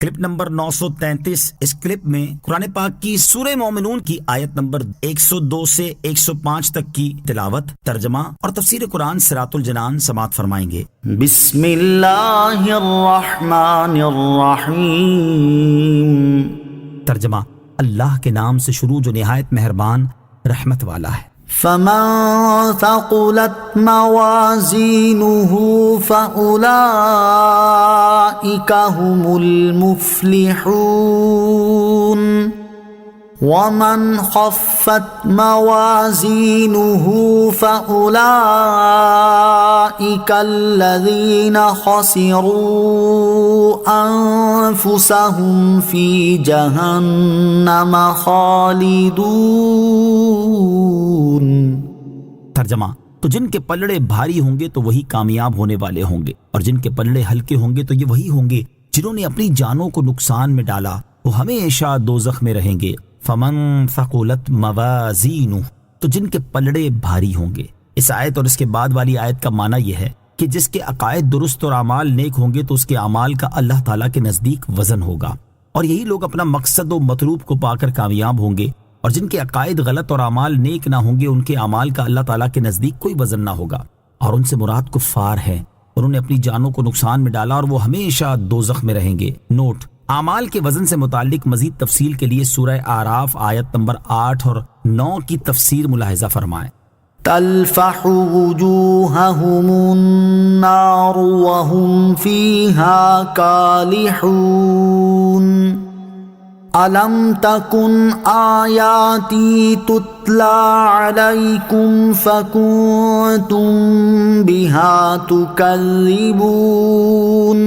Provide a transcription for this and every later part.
Clip number 933۔ اس clip میں قرآن پاک کی سورہ مومنون کی آیت نمبر 102 سے 105 تک کی تلاوت، ترجمہ اور تفسیر قرآن صراط الجنان سماعت فرمائیں گے۔ بسم اللہ الرحمن الرحیم۔ ترجمہ، اللہ کے نام سے شروع جو نہایت مہربان رحمت والا ہے۔ فمن ثقلت موازینہ فأولئک هم المفلحون ومن خفت موازینہ فأولئک الذین خسروا انفسهم فی جہنم خالدون۔ ترجمہ، تو جن کے پلڑے بھاری ہوں گے تو وہی کامیاب ہونے والے ہوں گے، اور جن کے پلڑے ہلکے ہوں گے تو یہ وہی ہوں گے جنہوں نے اپنی جانوں کو نقصان میں ڈالا، وہ ہمیشہ دوزخ میں رہیں گے۔ فمن ثقلت موازینہ، تو جن کے پلڑے بھاری ہوں گے۔ اس آیت اور اس کے بعد والی آیت کا معنی یہ ہے کہ جس کے عقائد درست اور اعمال نیک ہوں گے تو اس کے اعمال کا اللہ تعالیٰ کے نزدیک وزن ہوگا، اور یہی لوگ اپنا مقصد و مطلوب کو پا کر کامیاب ہوں گے، اور جن کے عقائد غلط اور اعمال نیک نہ ہوں گے ان کے اعمال کا اللہ تعالیٰ کے نزدیک کوئی وزن نہ ہوگا، اور ان سے مراد کفار ہیں، انہوں نے اپنی جانوں کو نقصان میں ڈالا اور وہ ہمیشہ دوزخ میں رہیں گے۔ نوٹ: اعمال کے وزن سے متعلق مزید تفصیل کے لیے سورہ اعراف آیت نمبر 8 اور 9 کی تفسیر ملاحظہ فرمائیں۔ تلفح وجوہہم النار وہم فیہا کالحون أَلَمْ تَكُنْ آيَاتِي تُتْلَى عَلَيْكُمْ فَكُنْتُمْ بِهَا تُكَذِّبُونَ۔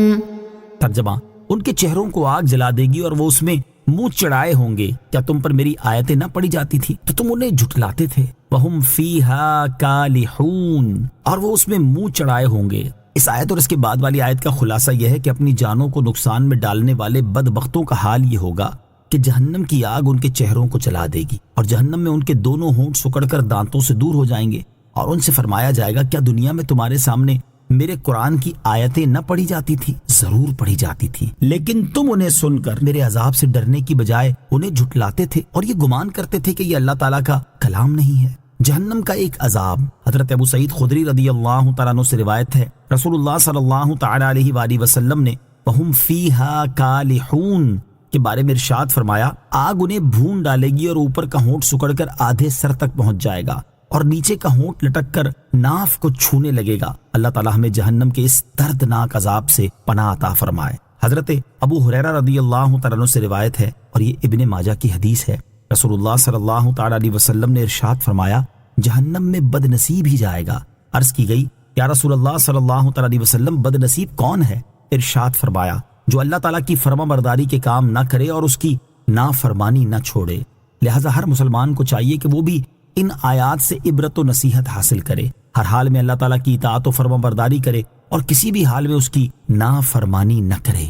ترجمہ، ان کے چہروں کو آگ جلا دے گی اور وہ اس میں منہ چڑھائے ہوں گے، کیا تم پر میری آیتیں نہ پڑھی جاتی تھی تو تم انہیں جھٹلاتے تھے؟ وَهُمْ فِيهَا كَالِحُونَ، اور وہ اس میں منہ چڑھائے ہوں گے۔ اس آیت اور اس کے بعد والی آیت کا خلاصہ یہ ہے کہ اپنی جانوں کو نقصان میں ڈالنے والے بدبختوں کا حال یہ ہوگا کہ جہنم کی آگ ان کے چہروں کو جلا دے گی، اور جہنم میں ان کے دونوں ہونٹ سکڑ کر دانتوں سے دور ہو جائیں گے، اور ان سے فرمایا جائے گا کیا دنیا میں تمہارے سامنے میرے قرآن کی آیتیں نہ پڑھی جاتی تھی؟ ضرور پڑھی جاتی تھی، لیکن تم انہیں سن کر میرے عذاب سے ڈرنے کی بجائے انہیں جھٹلاتے تھے اور یہ گمان کرتے تھے کہ یہ اللہ تعالیٰ کا کلام نہیں ہے۔ جہنم کا ایک عذاب، حضرت ابو سعید خدری رضی اللہ تعالیٰ عنہ سے روایت ہے، رسول اللہ صلی اللہ تعالیٰ علیہ وآلہ وسلم نے وَهُمْ فِيهَا كَالِحُونَ کے بارے میں ارشاد فرمایا، آگ انہیں بھون ڈالے گی اور اوپر کا ہونٹ سکڑ کر آدھے سر تک پہنچ جائے گا اور نیچے کا ہونٹ لٹک کر ناف کو چھونے لگے گا۔ اللہ تعالیٰ ہمیں جہنم کے اس دردناک عذاب سے پناہ عطا فرمائے۔ حضرت ابو ہریرہ رضی اللہ تعالیٰ عنہ سے روایت ہے اور یہ ابن ماجہ کی حدیث ہے، رسول اللہ صلی اللہ تعالیٰ علیہ وسلم نے ارشاد فرمایا، جہنم میں بد نصیب ہی جائے گا۔ عرض کی گئی، یا رسول اللہ صلی اللہ تعالیٰ علیہ وسلم بد نصیب کون ہے؟ ارشاد فرمایا، جو اللہ تعالیٰ کی فرما برداری کے کام نہ کرے اور اس کی نافرمانی نہ چھوڑے۔ لہٰذا ہر مسلمان کو چاہیے کہ وہ بھی ان آیات سے عبرت و نصیحت حاصل کرے، ہر حال میں اللہ تعالیٰ کی اطاعت و فرما برداری کرے اور کسی بھی حال میں اس کی نافرمانی نہ کرے۔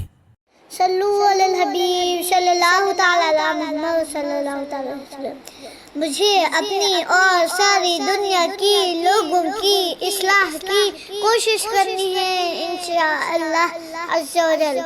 صلو علی الحبیب صلی اللہ تعالی علی محمد صلی اللہ تعالی وسلم۔ مجھے اپنی اور ساری دنیا کی لوگوں کی اصلاح کی کوشش کرنی ہے انشاءاللہ عز و جل۔